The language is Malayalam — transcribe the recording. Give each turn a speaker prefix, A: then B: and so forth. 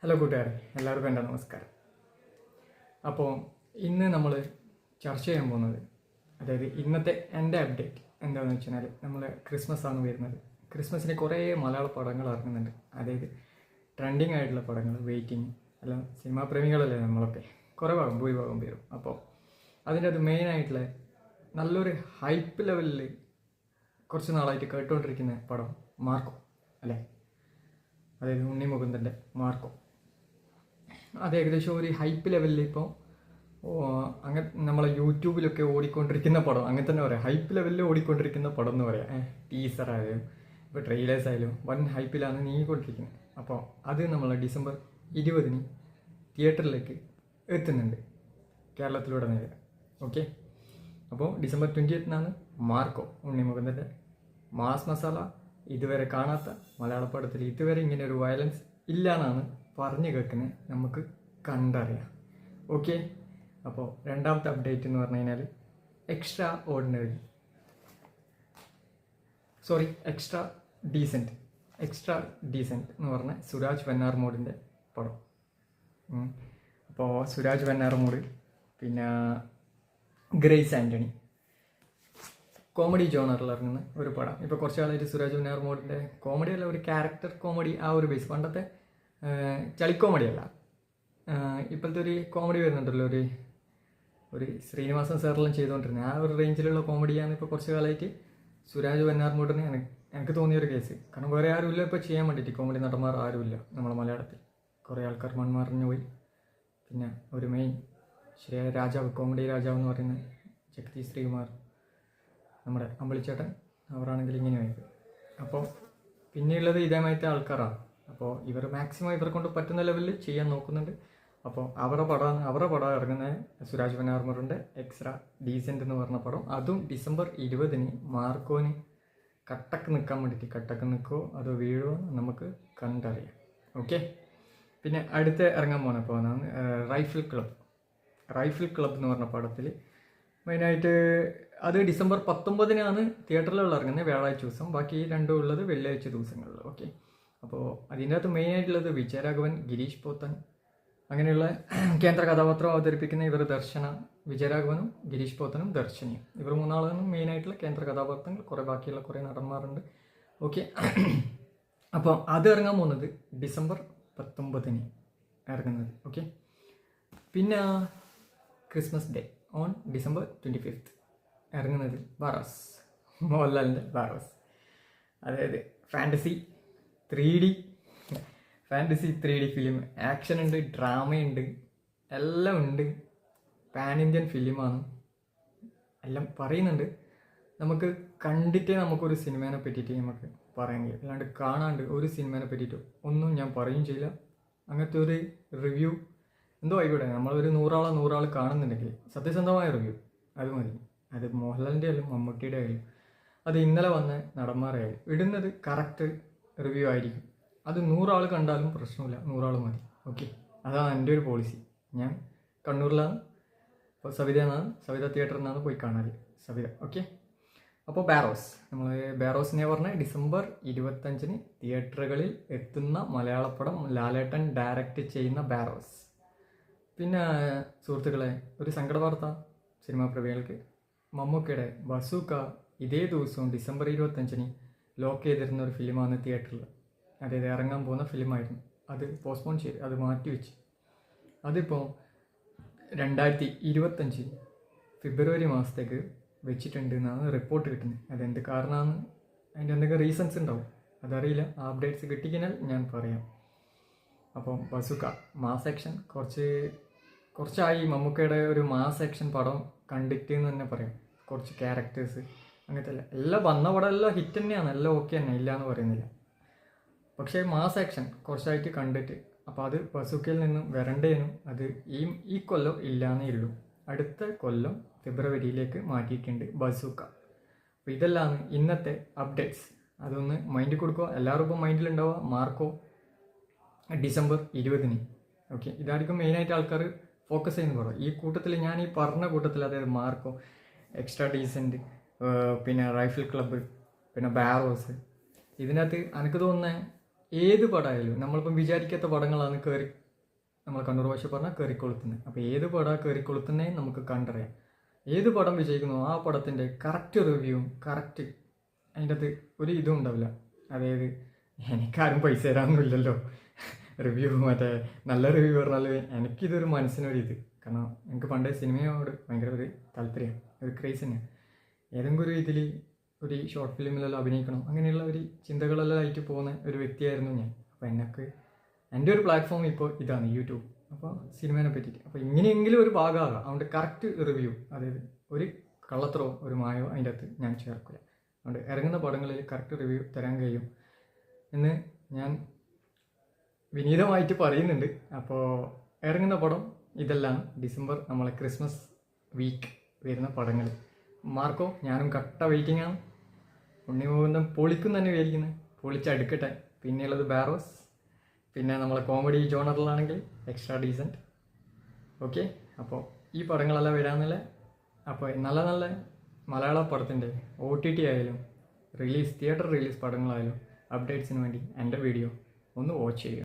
A: ഹലോ കൂട്ടുകാരെ, എല്ലാവർക്കും എൻ്റെ നമസ്കാരം. അപ്പോൾ ഇന്ന് നമ്മൾ ചർച്ച ചെയ്യാൻ പോകുന്നത്, അതായത് ഇന്നത്തെ എൻ്റെ അപ്ഡേറ്റ് എന്താണെന്ന് വെച്ച് കഴിഞ്ഞാൽ, നമ്മൾ ക്രിസ്മസ് ആണ് വരുന്നത്. ക്രിസ്മസിന് കുറേ മലയാള പടങ്ങൾ ഇറങ്ങുന്നുണ്ട്. അതായത് ട്രെൻഡിങ് ആയിട്ടുള്ള പടങ്ങൾ, വെയിറ്റിംഗ്, അല്ല സിനിമാ പ്രേമികളല്ലേ നമ്മളൊക്കെ, കുറേ ഭൂരിഭാഗം പേരും. അപ്പോൾ അതിൻ്റെ അത് മെയിനായിട്ടുള്ള നല്ലൊരു ഹൈപ്പ് ലെവലിൽ കുറച്ച് നാളായിട്ട് കേട്ടുകൊണ്ടിരിക്കുന്ന പടം മാർക്കോ അല്ലേ, അതായത് ഉണ്ണി മുകുന്ദൻ്റെ മാർക്കോ. അത് ഏകദേശം ഒരു ഹൈപ്പ് ലെവലിൽ ഇപ്പോൾ അങ്ങനെ നമ്മളെ യൂട്യൂബിലൊക്കെ ഓടിക്കൊണ്ടിരിക്കുന്ന പടം, അങ്ങനെ തന്നെ പറയാം. ഹൈപ്പ് ലെവലിൽ ഓടിക്കൊണ്ടിരിക്കുന്ന പടം എന്ന് പറയാം. ടീസർ ആയാലും ഇപ്പോൾ ട്രെയിലേഴ്സ് ആയാലും വൻ ഹൈപ്പിലാണ് നീങ്ങിക്കൊണ്ടിരിക്കുന്നത്. അപ്പോൾ അത് നമ്മൾ ഡിസംബർ 20 തിയേറ്ററിലേക്ക് എത്തുന്നുണ്ട്, കേരളത്തിലൂടെ നേരെ. ഓക്കെ, അപ്പോൾ ഡിസംബർ 20 മാർക്കോ, ഉണ്ണി മുകുന്ദൻ്റെ മാസ് മസാല. ഇതുവരെ കാണാത്ത മലയാള പടത്തിൽ ഇതുവരെ ഇങ്ങനെ ഒരു വയലൻസ് ഇല്ല എന്നാണ് പറഞ്ഞു കേൾക്കുന്നത്, നമുക്ക് കണ്ടറിയാം. ഓക്കെ, അപ്പോൾ രണ്ടാമത്തെ അപ്ഡേറ്റ് എന്ന് പറഞ്ഞു കഴിഞ്ഞാൽ എക്സ്ട്രാ ഡീസൻറ്റ് എന്ന് പറഞ്ഞ സുരാജ് വെഞ്ഞാറമൂടിൻ്റെ പടം. അപ്പോൾ സുരാജ് വെഞ്ഞാറമൂട്, പിന്നെ ഗ്രേസ് ആൻ്റണി, കോമഡി ജോണറിൽ ഇറങ്ങുന്ന ഒരു പടം. ഇപ്പോൾ കുറച്ച് കാലമായിട്ട് സുരാജ് വെഞ്ഞാറമൂടിൻ്റെ കോമഡി അല്ല, ഒരു ക്യാരക്ടർ കോമഡി, ആ ഒരു ബേസ്. പണ്ടത്തെ ചളിക്കോമഡി അല്ല, ഇപ്പോഴത്തെ ഒരു കോമഡി വരുന്നുണ്ടല്ലോ, ഒരു ശ്രീനിവാസൻ സാറെല്ലാം ചെയ്തുകൊണ്ടിരുന്നത് ആ ഒരു റേഞ്ചിലുള്ള കോമഡിയാണ് ഇപ്പോൾ കുറച്ച് കാലമായിട്ട് സുരാജ് വെഞ്ഞാറമൂടിന് എനിക്ക് തോന്നിയൊരു കേസ്. കാരണം വേറെ ആരുമില്ല ഇപ്പോൾ ചെയ്യാൻ വേണ്ടിയിട്ട്, കോമഡി നടന്മാർ ആരുമില്ല നമ്മുടെ മലയാളത്തിൽ. കുറേ ആൾക്കാർ മൺമറഞ്ഞു പോയി. പിന്നെ ഒരു മെയിൻ ശരിയായ രാജാവ്, കോമഡി രാജാവ് എന്ന് പറയുന്ന ജഗദീഷ് ശ്രീകുമാർ, നമ്മുടെ അമ്പളിച്ചേട്ടൻ, അവരാണെങ്കിൽ ഇങ്ങനെ ആയിരിക്കും. അപ്പോൾ പിന്നെയുള്ളത് ഇതേമാതിരത്തെ ആൾക്കാരാണ്. അപ്പോൾ ഇവർ മാക്സിമം ഇവരെ കൊണ്ട് പറ്റുന്ന ലെവലിൽ ചെയ്യാൻ നോക്കുന്നുണ്ട്. അപ്പോൾ അവരുടെ പടം ഇറങ്ങുന്ന സുരാജ് വെഞ്ഞാറമൂടിൻ്റെ എക്സ്ട്രാ ഡീസൻറ്റ് എന്ന് പറഞ്ഞ പടം. അതും ഡിസംബർ 20 മാർക്കോന് കട്ടക്ക് നിൽക്കാൻ വേണ്ടിയിട്ട്, കട്ടക്ക് നിൽക്കുമോ അതോ വീഴോ നമുക്ക് കണ്ടറിയാം. ഓക്കെ, പിന്നെ അടുത്ത് ഇറങ്ങാൻ പോകുന്നതാണ് റൈഫിൾ ക്ലബ് എന്ന് പറഞ്ഞ പടത്തിൽ മെയിനായിട്ട് അത് ഡിസംബർ 19 തിയേറ്ററിലുള്ള ഇറങ്ങുന്നത്, വ്യാഴാഴ്ച ദിവസം. ബാക്കി രണ്ടും ഉള്ളത് വെള്ളിയാഴ്ച ദിവസങ്ങളിൽ. ഓക്കെ, അപ്പോൾ അതിൻ്റെ അകത്ത് മെയിനായിട്ടുള്ളത് വിജയരാഘവൻ, ഗിരീഷ് പോത്തൻ, അങ്ങനെയുള്ള കേന്ദ്ര കഥാപാത്രം അവതരിപ്പിക്കുന്ന ഇവർ വിജയരാഘവനും ഗിരീഷ് പോത്തനും ദർശനിയും, ഇവർ മൂന്നാളാണ് മെയിനായിട്ടുള്ള കേന്ദ്ര കഥാപാത്രങ്ങൾ. കുറേ ബാക്കിയുള്ള കുറേ നടന്മാരുണ്ട്. ഓക്കെ, അപ്പോൾ അത് ഇറങ്ങാൻ പോകുന്നത് ഡിസംബർ 19 ഇറങ്ങുന്നത്. ഓക്കെ, പിന്നെ ക്രിസ്മസ് ഡേ ഓൺ ഡിസംബർ 25 ഇറങ്ങുന്നത് ബാറാസ്, മോഹൻലാലിൻ്റെ ബാറാസ്. അതായത് ഫാൻറ്റസി 3D ഫിലിം. ആക്ഷൻ ഉണ്ട്, ഡ്രാമയുണ്ട്, എല്ലാം ഉണ്ട്. പാൻ ഇന്ത്യൻ ഫിലിമാണ്, എല്ലാം പറയുന്നുണ്ട്. നമുക്ക് കണ്ടിട്ടേ നമുക്കൊരു സിനിമേനെ പറ്റിയിട്ട് നമുക്ക് പറയാൻ കഴിയും. അല്ലാണ്ട് കാണാണ്ട് ഒരു സിനിമേനെ പറ്റിയിട്ട് ഒന്നും ഞാൻ പറയും ചെയ്യില്ല. അങ്ങനത്തെ ഒരു റിവ്യൂ എന്തോ ആയിക്കോട്ടെ, നമ്മളൊരു 100 ആൾ കാണുന്നുണ്ടെങ്കിൽ സത്യസന്ധമായ റിവ്യൂ അത് മതി. അത് മോഹൻലാലിൻ്റെ ആയാലും മമ്മൂട്ടിയുടെ ആയാലും അത് ഇന്നലെ വന്ന നടന്മാരായാലും ഇടുന്നത് കറക്റ്റ് റിവ്യൂ ആയിരിക്കും. അത് 100 ആൾ കണ്ടാലും പ്രശ്നമില്ല, 100 ആൾ മതി. ഓക്കെ, അതാണ് എൻ്റെ ഒരു പോളിസി. ഞാൻ കണ്ണൂരിലാണ്, അപ്പോൾ സവിത തിയേറ്ററിൽ നിന്നാണ് പോയി കാണാറ്, സവിത. ഓക്കെ, അപ്പോൾ നമ്മൾ ബാരോസിനെ പറഞ്ഞ ഡിസംബർ 25 തിയേറ്ററുകളിൽ എത്തുന്ന മലയാളപ്പടം, ലാലേട്ടൻ ഡയറക്റ്റ് ചെയ്യുന്ന ബാരോസ്. പിന്നെ സുഹൃത്തുക്കളെ, ഒരു സങ്കട വാർത്ത സിനിമാ പ്രേമികൾക്ക്. മമ്മൂക്കയുടെ ബസൂക്ക ഇതേ ദിവസവും ഡിസംബർ 25 ലോക്ക് ചെയ്തിരുന്ന ഒരു ഫിലിമാണ് തിയേറ്ററിൽ. അതായത് ഇറങ്ങാൻ പോകുന്ന ഫിലിമായിരുന്നു. അത് പോസ്റ്റ്പോൺ ചെയ്ത്, അത് മാറ്റിവെച്ച്. അതിപ്പോൾ 2025 ഫെബ്രുവരി മാസത്തേക്ക് വെച്ചിട്ടുണ്ട് എന്നാണ് റിപ്പോർട്ട് കിട്ടുന്നത്. അതെന്ത് കാരണമാണ്, അതിൻ്റെ എന്തൊക്കെ റീസൺസ് ഉണ്ടാവും, അതറിയില്ല. ആ അപ്ഡേറ്റ്സ് കിട്ടിക്കഴിഞ്ഞാൽ ഞാൻ പറയാം. അപ്പം ബസൂക്ക മാസ് ആക്ഷൻ, കുറച്ചായി മമ്മൂക്കയുടെ ഒരു മാസ് ആക്ഷൻ പടം കണ്ടിട്ട് എന്ന് തന്നെ പറയാം. കുറച്ച് ക്യാരക്ടേഴ്സ് അങ്ങനത്തെ എല്ലാം വന്ന പടം എല്ലാം ഹിറ്റ് തന്നെയാണ്, എല്ലാം ഓക്കെ തന്നെ, ഇല്ല എന്ന് പറയുന്നില്ല. പക്ഷേ മാസ് ആക്ഷൻ കുറച്ചായിട്ട് കണ്ടിട്ട്, അപ്പോൾ അത് ബസൂക്കയിൽ നിന്നും വരണ്ടേനും അത് ഈ കൊല്ലം ഇല്ലാന്നേ ഉള്ളൂ. അടുത്ത കൊല്ലം ഫെബ്രുവരിയിലേക്ക് മാറ്റിയിട്ടുണ്ട് ബസൂക്ക. അപ്പോൾ ഇതെല്ലാം ഇന്നത്തെ അപ്ഡേറ്റ്സ്. അതൊന്ന് മൈൻഡിൽ കൊടുക്കുക, എല്ലാവരും ഇപ്പോൾ മൈൻഡിലുണ്ടാവുക. Marco December 20. ഓക്കെ, ഇതായിരിക്കും മെയിനായിട്ട് ആൾക്കാർ ഫോക്കസ് ചെയ്യുന്ന പടം. ഈ കൂട്ടത്തിൽ, ഞാൻ ഈ പറഞ്ഞ കൂട്ടത്തിൽ, അതായത് മാർക്കോ, എക്സ്ട്രാ ഡീസൻറ്റ്, പിന്നെ റൈഫിൾ ക്ലബ്ബ്, പിന്നെ ബാരോസ്, ഇതിനകത്ത് എനിക്ക് തോന്നുന്നത് ഏത് പടമായാലും നമ്മളിപ്പം വിചാരിക്കാത്ത പടങ്ങളാണ് കയറി നമ്മൾ കണ്ണൂർ ഭാഷ പറഞ്ഞാൽ കയറിക്കൊളുത്തുന്നത്. അപ്പോൾ ഏത് പടമാണ് കയറിക്കൊളുത്തുന്നേ നമുക്ക് കണ്ടറിയാം. ഏത് പടം വിജയിക്കുന്നു ആ പടത്തിൻ്റെ കറക്റ്റ് റിവ്യൂവും കറക്റ്റ് അതിൻ്റെ അകത്ത് ഒരു ഇതും ഉണ്ടാവില്ല. അതായത് എനിക്കാരും പൈസ തരാനൊന്നുമില്ലല്ലോ റിവ്യൂ, മറ്റേ നല്ല റിവ്യൂ പറഞ്ഞാൽ എനിക്കിതൊരു മനസ്സിനൊരിത്. കാരണം എനിക്ക് പണ്ടേ സിനിമയോട് ഭയങ്കര ഒരു താല്പര്യമാണ്, ഒരു ക്രേസ് തന്നെയാണ്. ഏതെങ്കിലും ഒരു ഇതിൽ ഒരു ഷോർട്ട് ഫിലിമിലെല്ലാം അഭിനയിക്കണം അങ്ങനെയുള്ള ഒരു ചിന്തകളെല്ലാം ആയിട്ട് പോകുന്ന ഒരു വ്യക്തിയായിരുന്നു ഞാൻ. അപ്പോൾ എൻ്റെ ഒരു പ്ലാറ്റ്ഫോം ഇപ്പോൾ ഇതാണ് യൂട്യൂബ്. അപ്പോൾ സിനിമേനെ പറ്റിയിട്ട് അപ്പോൾ ഇങ്ങനെയെങ്കിലും ഒരു ഭാഗമാകാം. അതുകൊണ്ട് കറക്റ്റ് റിവ്യൂ, അതായത് ഒരു കള്ളത്തരോ ഒരു മായോ അതിൻ്റെ അകത്ത് ഞാൻ ചേർക്കില്ല. അതുകൊണ്ട് ഇറങ്ങുന്ന പടങ്ങളിൽ കറക്റ്റ് റിവ്യൂ തരാൻ കഴിയും എന്ന് ഞാൻ വിനീതമായിട്ട് പറയുന്നുണ്ട്. അപ്പോൾ ഇറങ്ങുന്ന പടം ഇതെല്ലാം ഡിസംബർ നമ്മളെ ക്രിസ്മസ് വീക്ക് വരുന്ന പടങ്ങൾ. മാർക്കോ ഞാനും കട്ട വെയിറ്റിംഗ് ആണ്. ഉണ്ണിമുകുന്ദൻ പൊളിക്കും തന്നെ വിചാരിക്കുന്നത്, പൊളിച്ചടുക്കട്ടെ. പിന്നെയുള്ളത് ബാരോസ്, പിന്നെ നമ്മളെ കോമഡി ജോണറിലാണെങ്കിൽ എക്സ്ട്രാ ഡീസൻറ്റ്. ഓക്കെ, അപ്പോൾ ഈ പടങ്ങളെല്ലാം വരാമെന്നല്ലേ. അപ്പോൾ നല്ല നല്ല മലയാള പടത്തിൻ്റെ OTT ആയാലും തിയേറ്റർ റിലീസ് പടങ്ങളായാലും അപ്ഡേറ്റ്സിന് വേണ്ടി എൻ്റെ വീഡിയോ ഒന്ന് വാച്ച് ചെയ്യുക.